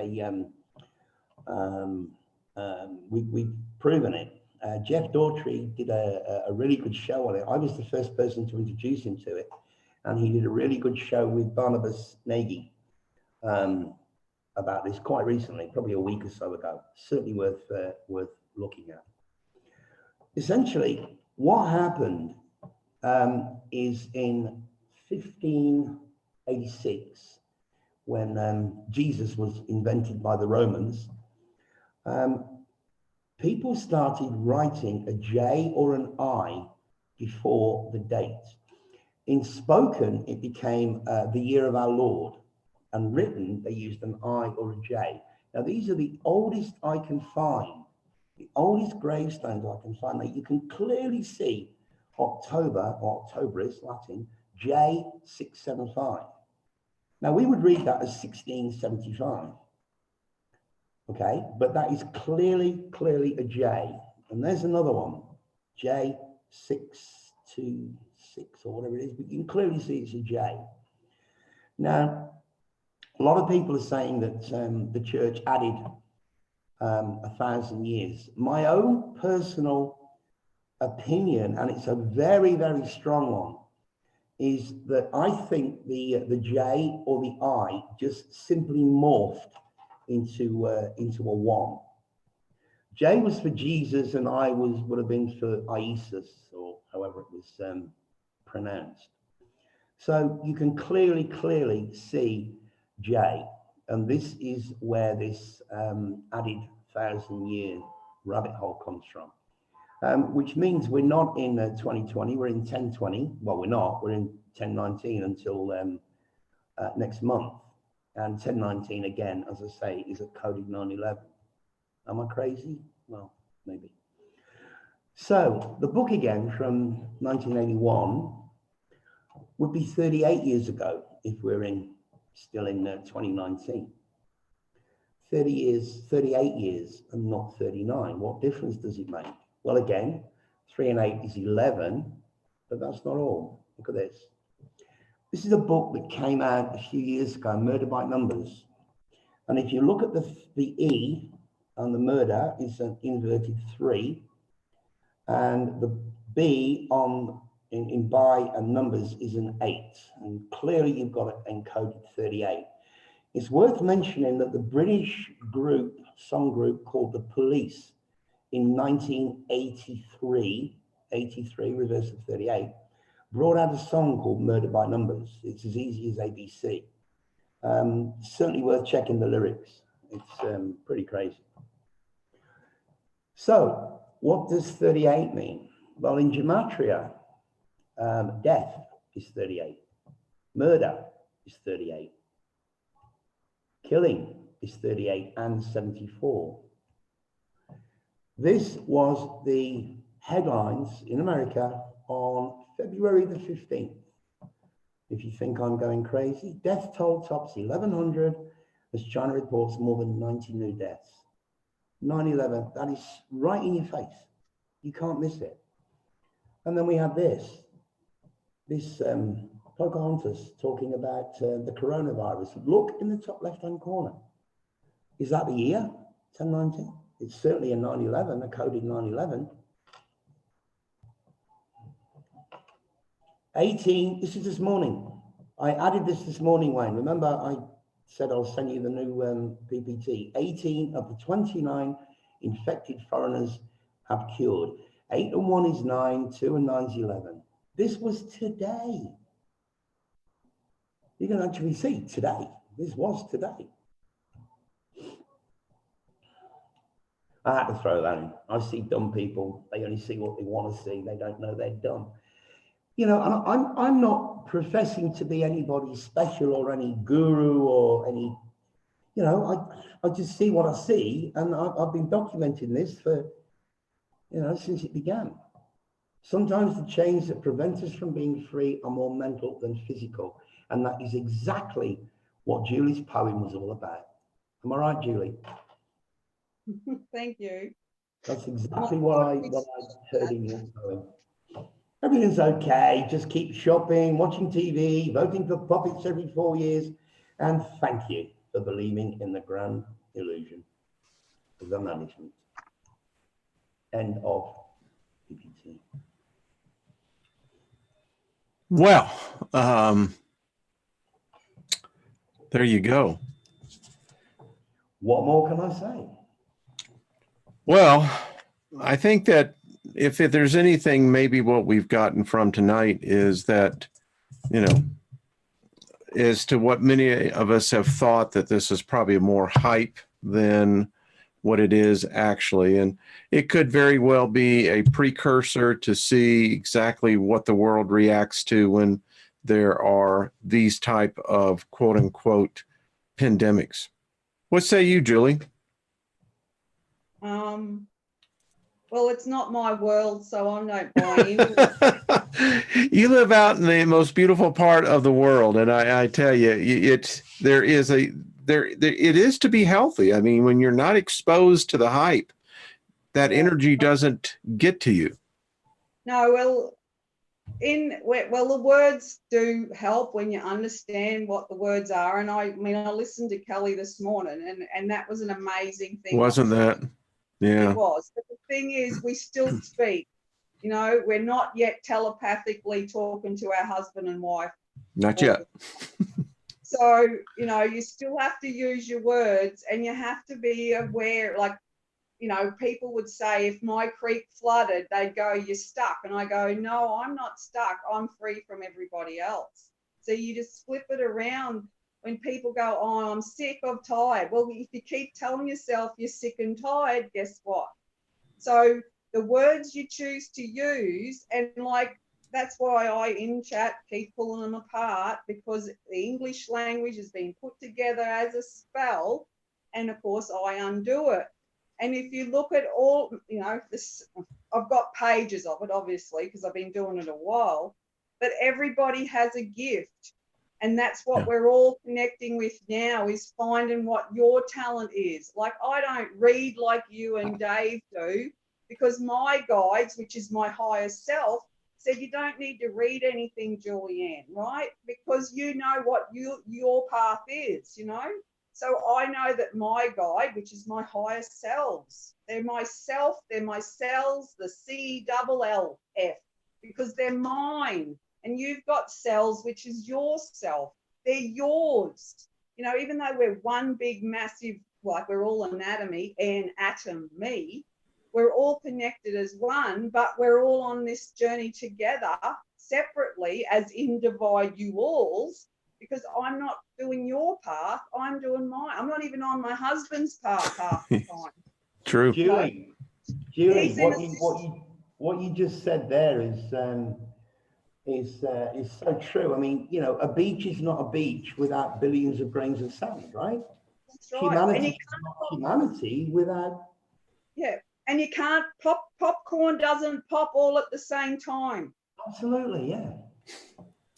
C: we've proven it. Jeff Daughtry did a really good show on it. I was the first person to introduce him to it, and he did a really good show with Barnabas Nige about this quite recently, probably a week or so ago. Certainly worth looking at. Essentially, what happened is in 1586, when Jesus was invented by the Romans, people started writing a J or an I before the date. In spoken, it became the year of our Lord, and written, they used an I or a J. Now, these are the oldest I can find, the oldest gravestones I can find. Now, you can clearly see October, or Octobris, Latin, J675. Now, we would read that as 1675. Okay, but that is clearly a J. And there's another one, J626 or whatever it is, but you can clearly see it's a J. Now, a lot of people are saying that the church added 1,000 years. My own personal opinion, and it's a very, very strong one, is that I think the J or the I just simply morphed into a one. J was for Jesus, and I would have been for Isis, or however it was pronounced. So you can clearly see J, and this is where this added 1,000-year rabbit hole comes from, which means we're not in 2020, we're in 1020. Well, we're not, we're in 1019 until next month. And 1019, again, as I say, is a coded 911. Am I crazy? Well, maybe. So the book again from 1981 would be 38 years ago if we're still in 2019. 30 years, 38 years, and not 39. What difference does it make? Well, again, 3 and 8 is 11, but that's not all. Look at this. This is a book that came out a few years ago, Murder by Numbers. And if you look at the E on the murder, is an inverted 3. And the B in by and numbers is an 8. And clearly you've got it encoded 38. It's worth mentioning that the British song group called The Police in 1983, 83, reverse of 38, brought out a song called Murder by Numbers. It's as easy as ABC. Certainly worth checking the lyrics. It's pretty crazy. So what does 38 mean? Well, in Gematria, death is 38. Murder is 38. Killing is 38 and 74. This was the headlines in America on February the 15th. If you think I'm going crazy, death toll tops 1,100 as China reports more than 90 new deaths. 9/11, that is right in your face. You can't miss it. And then we have this Pocahontas talking about the coronavirus. Look in the top left-hand corner. Is that the year? 1019? It's certainly a 9/11, a coded 9/11. 18, this is this morning. I added this morning, Wayne. Remember, I said I'll send you the new PPT. 18 of the 29 infected foreigners have cured. 8 and 1 is 9, 2 and 9 is 11. This was today. You can actually see today. This was today. I had to throw that in. I see dumb people. They only see what they want to see. They don't know they're dumb. You know, I'm not professing to be anybody special or any guru or any, you know, I just see what I see, and I've been documenting this for, you know, since it began. Sometimes the chains that prevent us from being free are more mental than physical, and that is exactly what Julie's poem was all about. Am I right, Julie?
B: Thank you.
C: That's exactly what I heard in your poem. Everything's okay. Just keep shopping, watching TV, voting for puppets every 4 years, and thank you for believing in the grand illusion of the management. End of PPT.
A: Well, there you go.
C: What more can I say?
A: Well, I think that if there's anything, maybe what we've gotten from tonight is that, you know, as to what many of us have thought, that this is probably more hype than what it is actually. And it could very well be a precursor to see exactly what the world reacts to when there are these type of quote unquote pandemics. What say you, Julie?
B: Well, it's not my world, so I don't buy into it.
A: You live out in the most beautiful part of the world, and I tell you, it is to be healthy. I mean, when you're not exposed to the hype, that energy doesn't get to you.
B: No, well, the words do help when you understand what the words are. And I mean, I listened to Kelly this morning, and that was an amazing thing.
A: Wasn't that? Yeah.
B: It was. But the thing is, we still speak. You know, we're not yet telepathically talking to our husband and wife.
A: Not yet.
B: So, you know, you still have to use your words, and you have to be aware. Like, you know, people would say, if my creek flooded, they'd go, you're stuck. And I go, no, I'm not stuck. I'm free from everybody else. So you just flip it around. When people go, oh, I'm sick, I'm tired. Well, if you keep telling yourself you're sick and tired, guess what? So the words you choose to use, and like, that's why I in chat keep pulling them apart, because the English language has been put together as a spell, and of course I undo it. And if you look at all, you know, this, I've got pages of it, obviously, because I've been doing it a while, but everybody has a gift. And that's what we're all connecting with now, is finding what your talent is. Like, I don't read like you and Dave do, because my guides, which is my higher self, said you don't need to read anything, Julie Ann, right? Because you know what your path is, you know? So I know that my guide, which is my higher selves, they're myself, they're my cells, the CLLF, because they're mine. And you've got cells, which is yourself. They're yours. You know, even though we're one big, massive, like we're all anatomy and atom, me, we're all connected as one, but we're all on this journey together separately as in divide you alls, because I'm not doing your path, I'm doing mine. I'm not even on my husband's path half the time.
A: True.
C: Julie, what you just said there is so true. I mean, you know, a beach is not a beach without billions of grains of sand, right?
B: That's right.
C: Humanity is not humanity without.
B: Yeah, and you can't popcorn doesn't pop all at the same time.
C: Absolutely, yeah.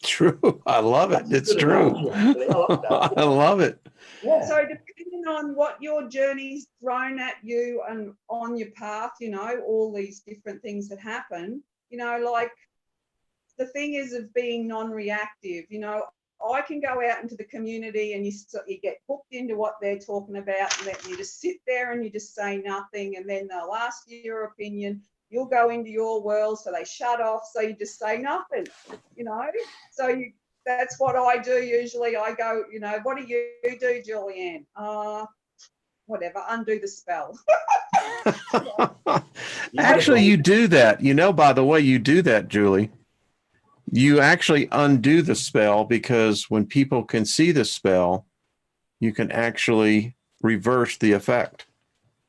A: True. I love it. It's true. I love it.
C: Yeah.
B: So depending on what your journey's thrown at you and on your path, you know, all these different things that happen, you know, like the thing is of being non-reactive. You know, I can go out into the community and you get hooked into what they're talking about, and then you just sit there and you just say nothing, and then they'll ask you your opinion. You'll go into your world, so they shut off, so you just say nothing, you know. So that's what I do usually. I go, you know, what do you do, Julie Ann? Whatever, undo the spell.
A: Actually, you do that. You know, by the way, you do that, Julie. You actually undo the spell, because when people can see the spell, you can actually reverse the effect.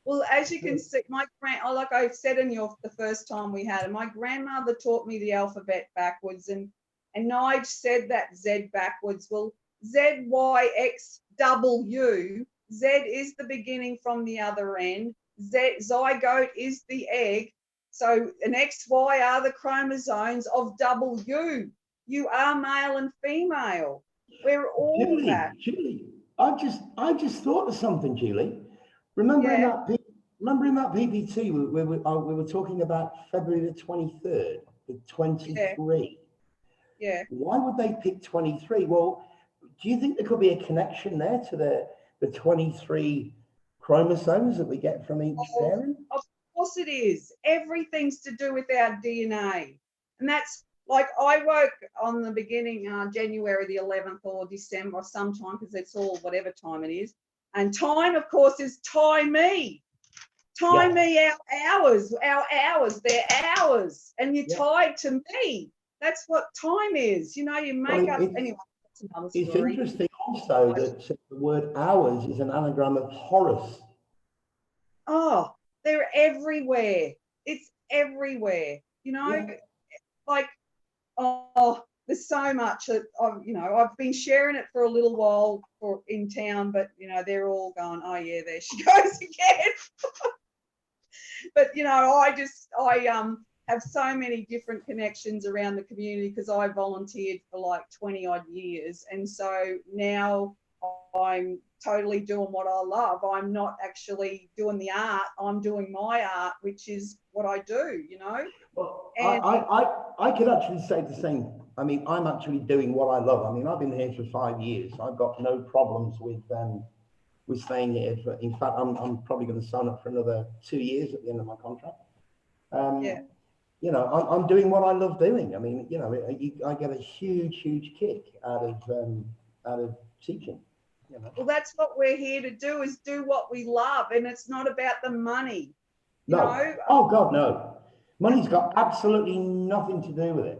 B: Well, as you can see, like I said in the first time we had it, my grandmother taught me the alphabet backwards, and Nige said that Z backwards. Well, Z, Y, X, W, Z is the beginning from the other end. Zygote is the egg. So an X, Y are the chromosomes of W. You are male and female. We're all that.
C: Julie, I just thought of something, Julie. Remember in that PPT we were talking about February the 23rd, the 23.
B: Yeah.
C: Why would they pick 23? Well, do you think there could be a connection there to the 23 chromosomes that we get from each parent?
B: Of course it is. Everything's to do with our DNA. And that's like, I woke on the beginning, January the 11th or December sometime, because it's all whatever time it is. And time, of course, is time-me. Time-me, our hours, they're hours. And you're tied to me. That's what time is. You know, you make up, anyway, that's another story.
C: It's interesting also that the word hours is an anagram of Horus.
B: Oh, they're everywhere. It's everywhere. You know, like, oh, there's so much that I've been sharing it for a little while in town, but they're all going, oh yeah, there she goes again. But I have so many different connections around the community because I volunteered for like 20 odd years, and so now I'm totally doing what I love. I'm not actually doing the art, I'm doing my art, which is what I do,
C: Well,
B: and
C: I could actually say the same. I mean, I'm actually doing what I love. I mean, I've been here for 5 years. I've got no problems with staying here. In fact, I'm probably going to sign up for another 2 years at the end of my contract. I'm doing what I love doing. I mean, I get a huge kick out of teaching.
B: Well, that's what we're here to do, is do what we love, and it's not about the money.
C: No. Oh God, no. Money's got absolutely nothing to do with it,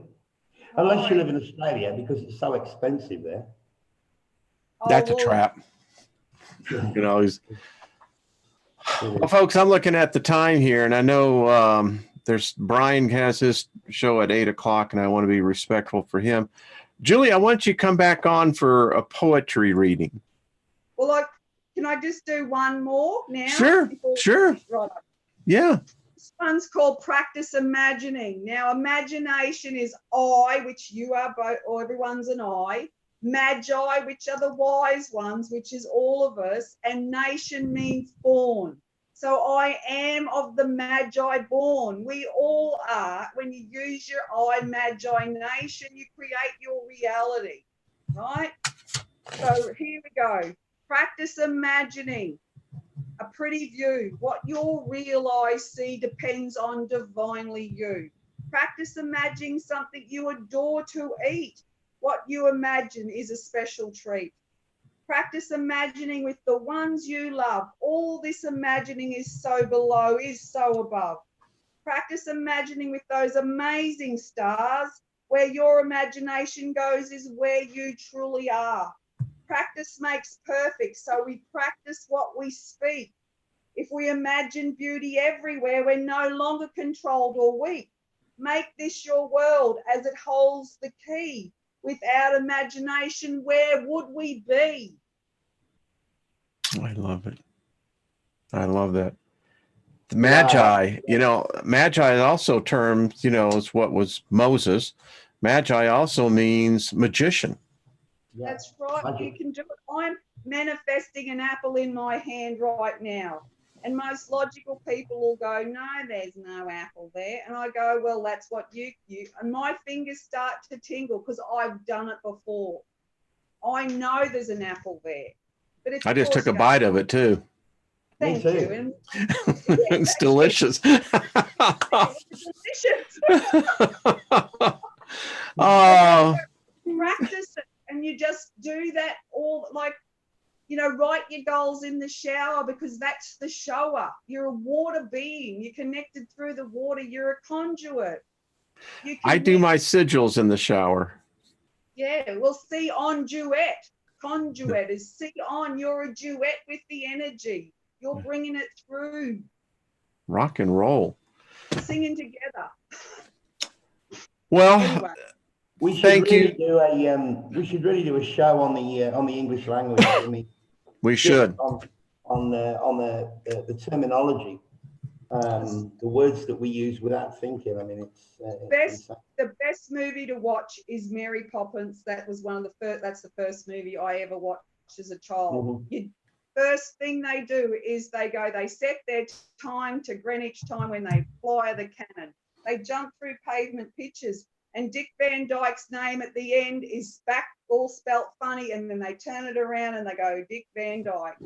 C: unless you live in Australia, because it's so expensive there.
A: That's a trap. Well, folks, I'm looking at the time here, and I know Brian has his show at 8 o'clock, and I want to be respectful for him. Julie, I want you to come back on for a poetry reading.
B: Well, can I just do one more now?
A: Sure.
B: Right.
A: Yeah.
B: This one's called Practice Imagining. Now, imagination is I, which you are both, or everyone's an I. Magi, which are the wise ones, which is all of us. And nation means born. So I am of the Magi born. We all are. When you use your I, imagination, you create your reality, right? So here we go. Practice imagining a pretty view. What your real eyes see depends on divinely you. Practice imagining something you adore to eat. What you imagine is a special treat. Practice imagining with the ones you love. All this imagining is so below, is so above. Practice imagining with those amazing stars. Where your imagination goes is where you truly are. Practice makes perfect, so we practice what we speak. If we imagine beauty everywhere, we're no longer controlled or weak. Make this your world as it holds the key. Without imagination, where would we be?
A: I love it. I love that. The Magi, Magi also termed, is what was Moses. Magi also means magician.
C: Yeah.
B: That's right. You can do it. I'm manifesting an apple in my hand right now. And most logical people will go, no, there's no apple there. And I go, well, that's what you and my fingers start to tingle because I've done it before. I know there's an apple there. But it's
A: I just took a bite of it too.
B: Thank you. And
A: it's delicious.
B: It's delicious.
A: Oh.
B: Practice it, and you just do that all, like, write your goals in the shower, because that's the shower. You're a water being. You're connected through the water. You're a conduit.
A: I do my sigils in the shower.
B: Yeah, well, see on duet. Conduit is see on. You're a duet with the energy. You're bringing it through.
A: Rock and roll.
B: Singing together.
A: Well,
B: anyway.
C: We should really do a show on the English language. I mean,
A: we should
C: on the terminology, the words that we use without thinking. I mean,
B: the best movie to watch is Mary Poppins. That was one of the first. That's the first movie I ever watched as a child. Mm-hmm. First thing they do is they set their time to Greenwich time when they fly the cannon. They jump through pavement pitches. And Dick Van Dyke's name at the end is back, all spelt funny, and then they turn it around and they go, Dick Van Dyke.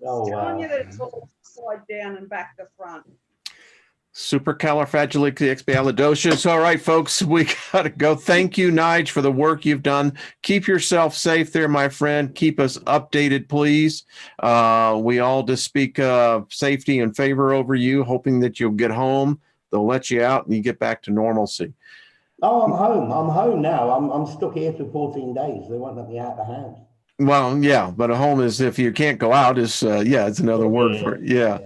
C: Oh, wow.
B: Telling you that it's all upside down and back to front.
A: Supercalifragilisticexpialidocious. All right, folks, we got to go. Thank you, Nige, for the work you've done. Keep yourself safe there, my friend. Keep us updated, please. We all just speak safety and favor over you, hoping that you'll get home. They'll let you out and you get back to normalcy.
C: Oh, I'm home. I'm home now. I'm stuck here for 14 days. They won't let me out of the house.
A: Well, yeah, but a home is if you can't go out is, it's another word for it. Yeah.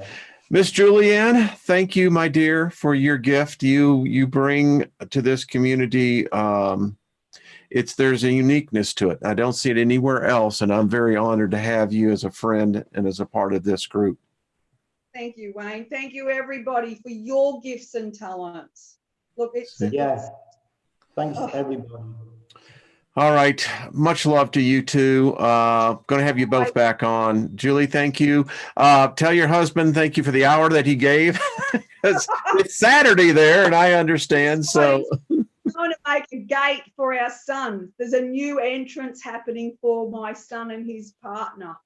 A: Miss Julie Ann, thank you, my dear, for your gift. You bring to this community. There's a uniqueness to it. I don't see it anywhere else, and I'm very honored to have you as a friend and as a part of this group.
B: Thank you, Wayne. Thank you, everybody, for your gifts and talents. Look, it's
C: Thanks, everybody.
A: All right. Much love to you two. Going to have you both back on. Julie, thank you. Tell your husband thank you for the hour that he gave. It's Saturday there, and I understand. So
B: I'm going to make a gate for our son. There's a new entrance happening for my son and his partner.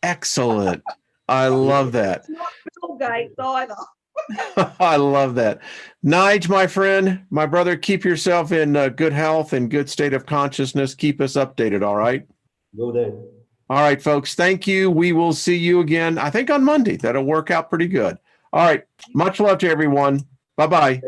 A: Excellent. I love that.
B: It's not Bill Gates either.
A: I love that. Nige, my friend, my brother, keep yourself in good health and good state of consciousness. Keep us updated, all right?
C: Will do.
A: All right, folks, thank you. We will see you again, I think on Monday. That'll work out pretty good. All right, much love to everyone. Bye-bye.